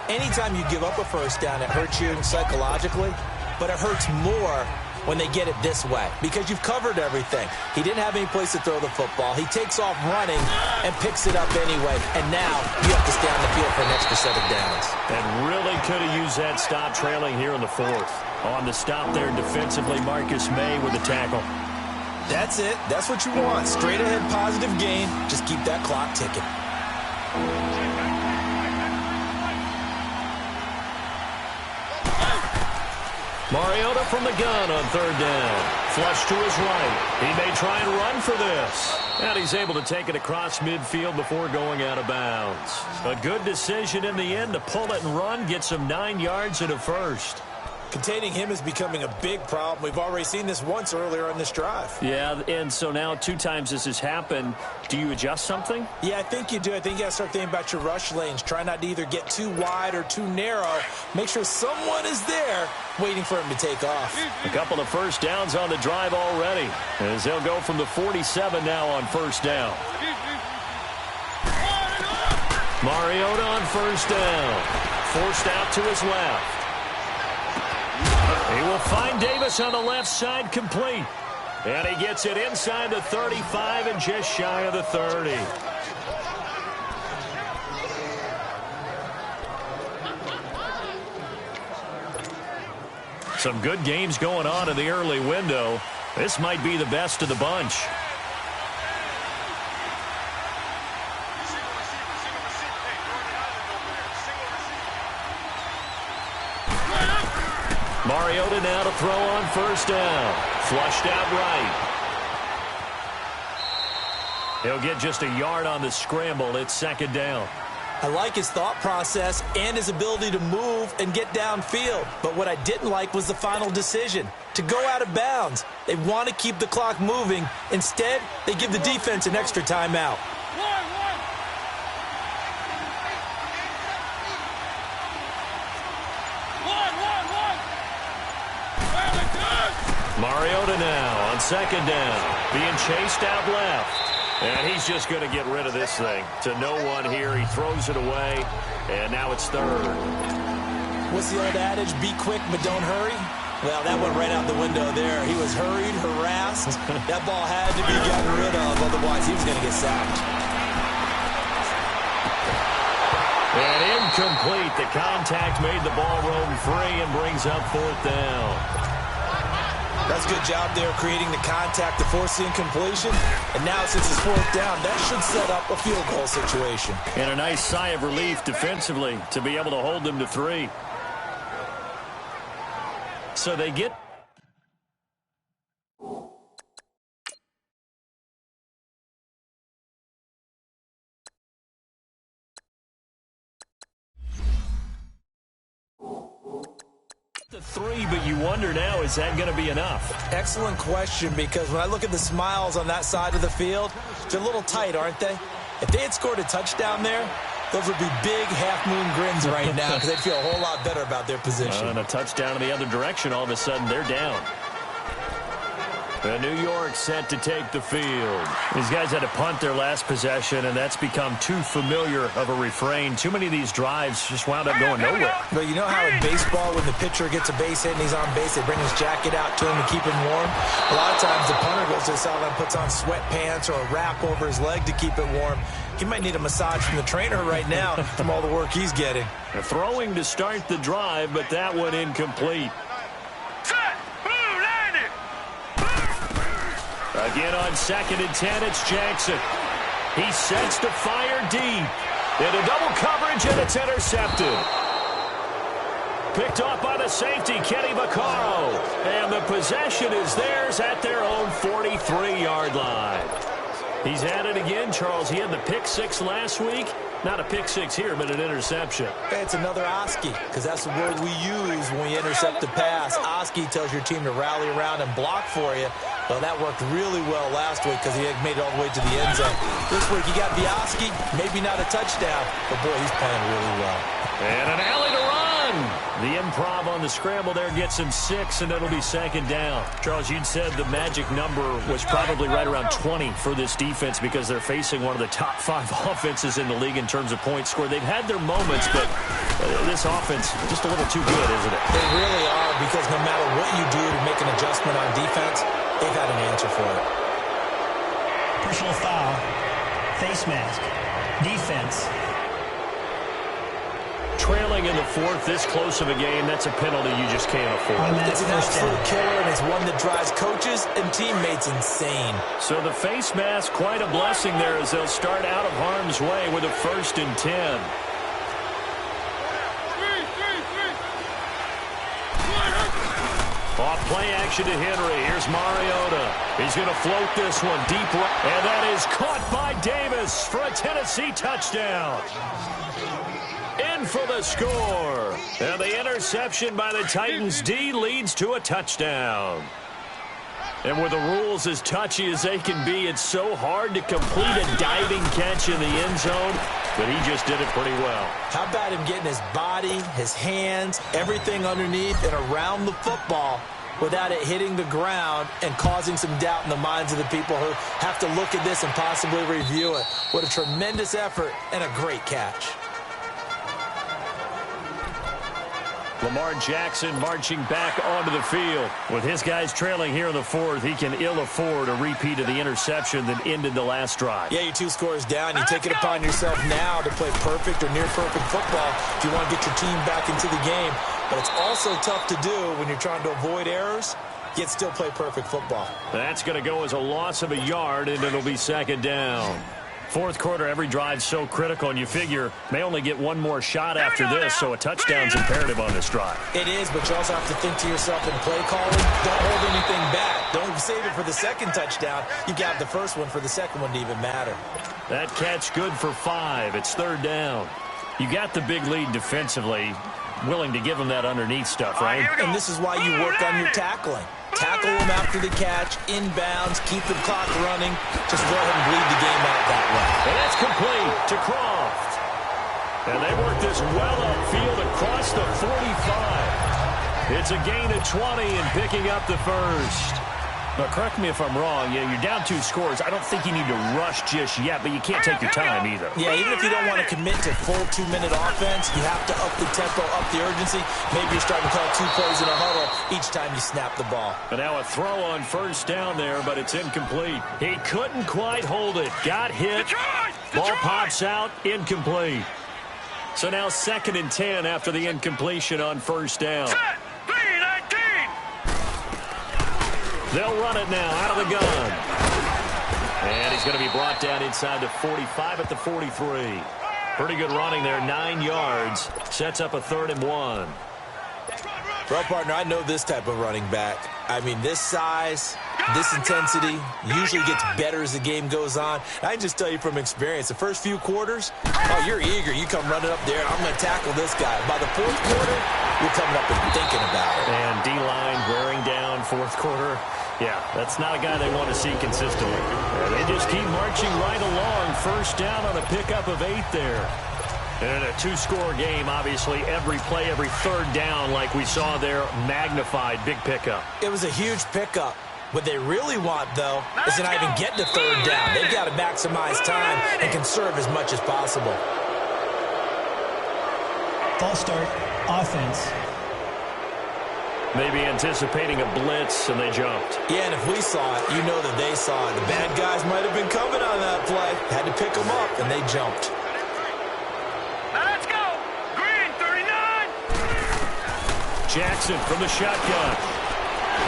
Anytime you give up a first down, it hurts you psychologically, but it hurts more when they get it this way because you've covered everything. He didn't have any place to throw the football. He takes off running and picks it up anyway, and now you have to stay on the field for an extra set of downs. And really could have used that stop trailing here in the 4th. On the stop there defensively, Marcus May with the tackle. That's it. That's what you want. Straight ahead positive gain. Just keep that clock ticking. Mariota from the gun on 3rd down. Flush to his right. He may try and run for this. And he's able to take it across midfield before going out of bounds. A good decision in the end to pull it and run. Gets him 9 yards and a first. Containing him is becoming a big problem. We've already seen this once earlier on this drive. Yeah, and so now 2 times this has happened. Do you adjust something? Yeah, I think you do. I think you got to start thinking about your rush lanes. Try not to either get too wide or too narrow. Make sure someone is there waiting for him to take off. A couple of first downs on the drive already, as they'll go from the 47 now on first down. Mariota on first down. Forced out to his left. He will find Davis on the left side, complete. And he gets it inside the 35 and just shy of the 30. Some good games going on in the early window. This might be the best of the bunch. Mariota now to throw on first down. Flushed out right. He'll get just a yard on the scramble. It's second down. I like his thought process and his ability to move and get downfield. But what I didn't like was the final decision, to go out of bounds. They want to keep the clock moving. Instead, they give the defense an extra timeout. Mariota now on second down, being chased out left. And he's just going to get rid of this thing to no one here. He throws it away, and now it's third. What's the old adage? Be quick, but don't hurry? Well, that went right out the window there. He was hurried, harassed. That ball had to be gotten rid of, otherwise he was going to get sacked. And incomplete. The contact made the ball roam free and brings up fourth down. That's a good job there creating the contact to force the incompletion. And now since it's fourth down, that should set up a field goal situation. And a nice sigh of relief defensively to be able to hold them to 3. So they get... the 3, but you wonder now, is that going to be enough? Excellent question, because when I look at the smiles on that side of the field, they're a little tight, aren't they? If they had scored a touchdown there, those would be big half-moon grins right now because they'd feel a whole lot better about their position. And a touchdown in the other direction, all of a sudden they're down. New York set to take the field. These guys had to punt their last possession, and that's become too familiar of a refrain. Too many of these drives just wound up going nowhere. But you know how in baseball, when the pitcher gets a base hit and he's on base, they bring his jacket out to him to keep him warm? A lot of times the punter goes to the sideline, puts on sweatpants or a wrap over his leg to keep it warm. He might need a massage from the trainer right now from all the work he's getting. Throwing to start the drive, but that one incomplete. Again on 2nd and 10, it's Jackson. He sets to fire deep. Into double coverage, and it's intercepted. Picked off by the safety, Kenny Vaccaro. And the possession is theirs at their own 43-yard line. He's at it again, Charles. He had the pick 6 last week. Not a pick 6 here, but an interception. It's another Oski, because that's the word we use when we intercept a pass. Oski tells your team to rally around and block for you. Well, that worked really well last week because he had made it all the way to the end zone. This week, you got Oski, maybe not a touchdown, but boy, he's playing really well. And an alley to run. The improv on the scramble there gets him 6, and it'll be second down. Charles, you'd said the magic number was probably right around 20 for this defense because they're facing one of the top 5 offenses in the league in terms of points scored. They've had their moments, but this offense just a little too good, isn't it? They really are, because no matter what you do to make an adjustment on defense, they've had an answer for it. Personal foul, face mask, defense. Trailing in the 4th, this close of a game, that's a penalty you just can't afford. It's an absolute killer, and it's one that drives coaches and teammates insane. So the face mask, quite a blessing there as they'll start out of harm's way with a 1st and 10. Off play action to Henry. Here's Mariota. He's going to float this one deep right. And that is caught by Davis for a Tennessee touchdown. In for the score. And the interception by the Titans D leads to a touchdown. And with the rules as touchy as they can be, it's so hard to complete a diving catch in the end zone, but he just did it pretty well. How about him getting his body, his hands, everything underneath and around the football without it hitting the ground and causing some doubt in the minds of the people who have to look at this and possibly review it. What a tremendous effort and a great catch. Lamar Jackson marching back onto the field. With his guys trailing here in the fourth, he can ill afford a repeat of the interception that ended the last drive. Yeah, you're 2 scores down. You take it upon yourself now to play perfect or near-perfect football if you want to get your team back into the game. But it's also tough to do when you're trying to avoid errors, yet still play perfect football. That's going to go as a loss of a yard, and it'll be second down. Fourth quarter, every drive's so critical, and you figure may only get one more shot after this, so a touchdown's imperative on this drive. It is, but you also have to think to yourself in play calling, don't hold anything back. Don't save it for the second touchdown. You got the first one for the second one to even matter. That catch good for 5. It's third down. You got the big lead defensively, willing to give them that underneath stuff, right? And this is why you work on your tackling. Tackle them after the catch, inbounds, keep the clock running. Just go ahead and bleed the game out that way. And that's complete to Croft. And they work this well upfield across the 45. It's a gain of 20 and picking up the first. But correct me if I'm wrong, you're down 2 scores. I don't think you need to rush just yet, but you can't take your time either. Yeah, even if you don't want to commit to full 2-minute offense, you have to up the tempo, up the urgency. Maybe you're starting to call 2 plays in a huddle each time you snap the ball. And now a throw on first down there, but it's incomplete. He couldn't quite hold it. Got hit. Ball pops out. Incomplete. So now 2nd and 10 after the incompletion on first down. They'll run it now out of the gun. And he's going to be brought down inside the 45 at the 43. Pretty good running there, 9 yards. Sets up a 3rd and 1. Well, partner, I know this type of running back. I mean, this size, this intensity usually gets better as the game goes on. I can just tell you from experience, the first few quarters, oh, you're eager. You come running up there, I'm going to tackle this guy. By the 4th quarter, you're coming up and thinking about it. And D-line wearing down 4th quarter. Yeah, that's not a guy they want to see consistently. And they just keep marching right along. First down on a pickup of 8 there. And in a 2-score game, obviously, every play, every 3rd down, like we saw there, magnified, big pickup. It was a huge pickup. What they really want, though, is to not even get to 3rd down. They've got to maximize time and conserve as much as possible. False start, offense. Maybe anticipating a blitz, and they jumped. Yeah, and if we saw it, you know that they saw it. The bad guys might have been coming on that play. Had to pick them up, and they jumped. Now let's go. Green, 39. Jackson from the shotgun.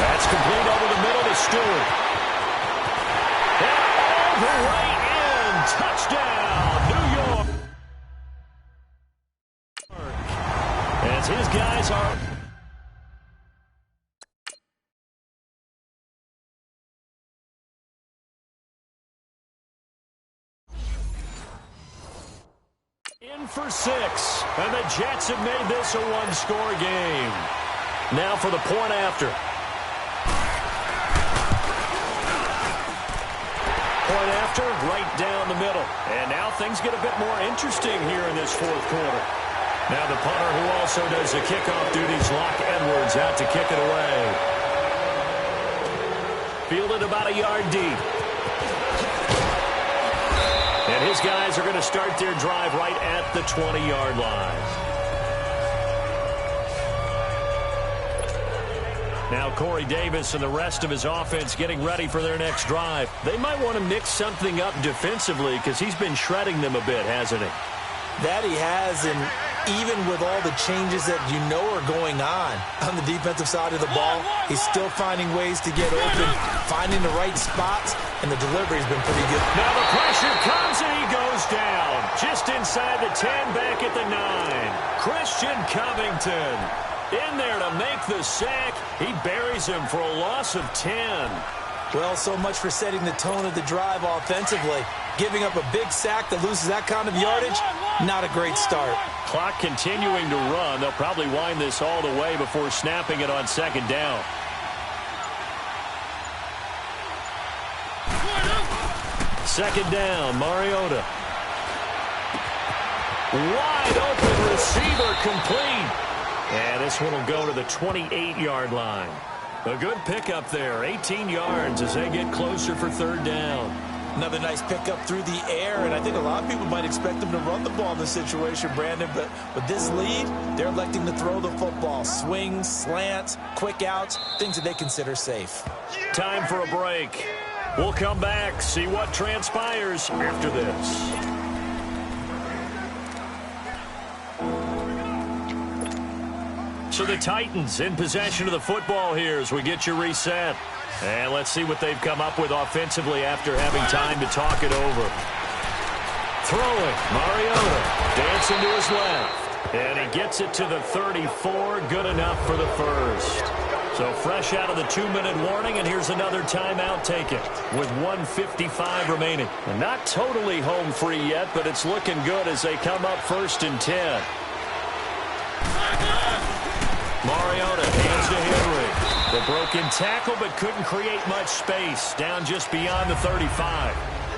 That's complete over the middle to Stewart. And all the way in. Touchdown, New York. As his guys are... in for 6, and the Jets have made this a 1-score game. Now for the point after. Point after, right down the middle. And now things get a bit more interesting here in this 4th quarter. Now the punter who also does the kickoff duties, Locke Edwards, out to kick it away. Fielded about a yard deep. And his guys are going to start their drive right at the 20-yard line. Now Corey Davis and the rest of his offense getting ready for their next drive. They might want to mix something up defensively because he's been shredding them a bit, hasn't he? That he has, and even with all the changes that you know are going on the defensive side of the ball, he's still finding ways to get open, finding the right spots, and the delivery's been pretty good. Now the pressure comes, and he goes down. Just inside the 10, back at the 9. Christian Covington in there to make the sack. He buries him for a loss of 10. Well, so much for setting the tone of the drive offensively. Giving up a big sack that loses that kind of yardage, not a great start. Clock continuing to run. They'll probably wind this all the way before snapping it on second down. Second down, Mariota. Wide open receiver complete. And this one will go to the 28-yard line. A good pickup there, 18 yards as they get closer for third down. Another nice pickup through the air, and I think a lot of people might expect them to run the ball in this situation, Brandon, but with this lead, they're electing to throw the football. Swings, slants, quick outs, things that they consider safe. Time for a break. We'll come back, see what transpires after this. So the Titans in possession of the football here as we get you reset. And let's see what they've come up with offensively after having time to talk it over. Throwing, Mariota dancing to his left. And he gets it to the 34, good enough for the first. So fresh out of the 2-minute warning, and here's another timeout taken with 1:55 remaining. And not totally home free yet, but it's looking good as they come up 1st and 10. Mariota hands to Henry. The broken tackle, but couldn't create much space. Down just beyond the 35.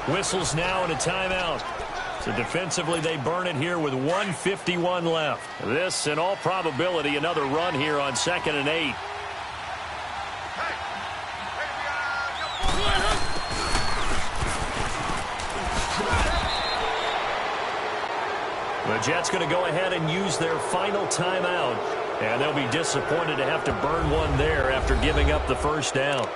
Whistles now and a timeout. So defensively, they burn it here with 1:51 left. This, in all probability, another run here on 2nd and 8. The Jets going to go ahead and use their final timeout. And they'll be disappointed to have to burn one there after giving up the first down.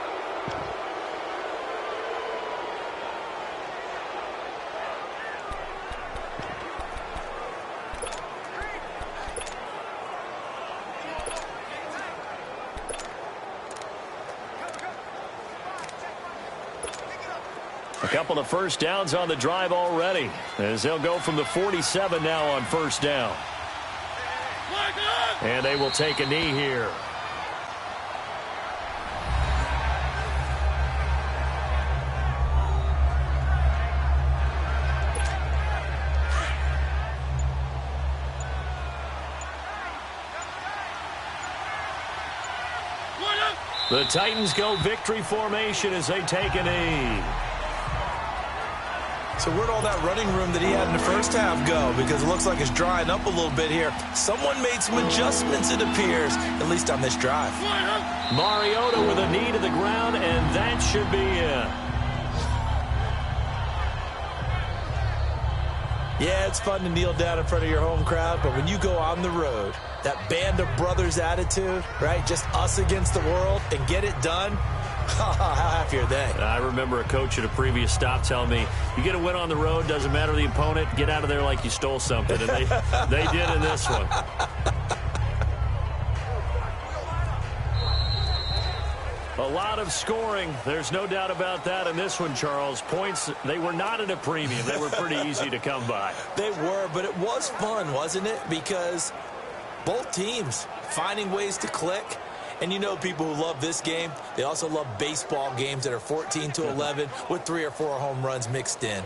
A couple of first downs on the drive already, as they'll go from the 47 now on first down. And they will take a knee here. The Titans go victory formation as they take a knee. So where'd all that running room that he had in the first half go? Because it looks like it's drying up a little bit here. Someone made some adjustments, it appears, at least on this drive. Mariota with a knee to the ground, and that should be it. Yeah, it's fun to kneel down in front of your home crowd, but when you go on the road, that band of brothers attitude, right? Just us against the world and get it done. How happy are they? I remember a coach at a previous stop telling me, you get a win on the road, doesn't matter the opponent, get out of there like you stole something. And they did in this one. A lot of scoring. There's no doubt about that in this one, Charles. Points, they were not at a premium. They were pretty easy to come by. They were, but it was fun, wasn't it? Because both teams finding ways to click. And you know people who love this game, they also love baseball games that are 14-11 with 3 or 4 home runs mixed in.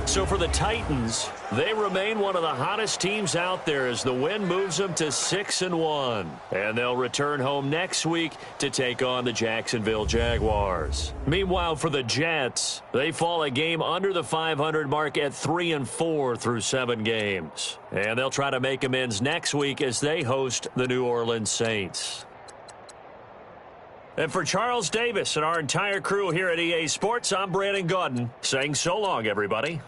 So for the Titans, they remain one of the hottest teams out there as the win moves them to 6-1. And they'll return home next week to take on the Jacksonville Jaguars. Meanwhile, for the Jets, they fall a game under the 500 mark at 3-4 through 7 games. And they'll try to make amends next week as they host the New Orleans Saints. And for Charles Davis and our entire crew here at EA Sports, I'm Brandon Gaudin saying so long, everybody.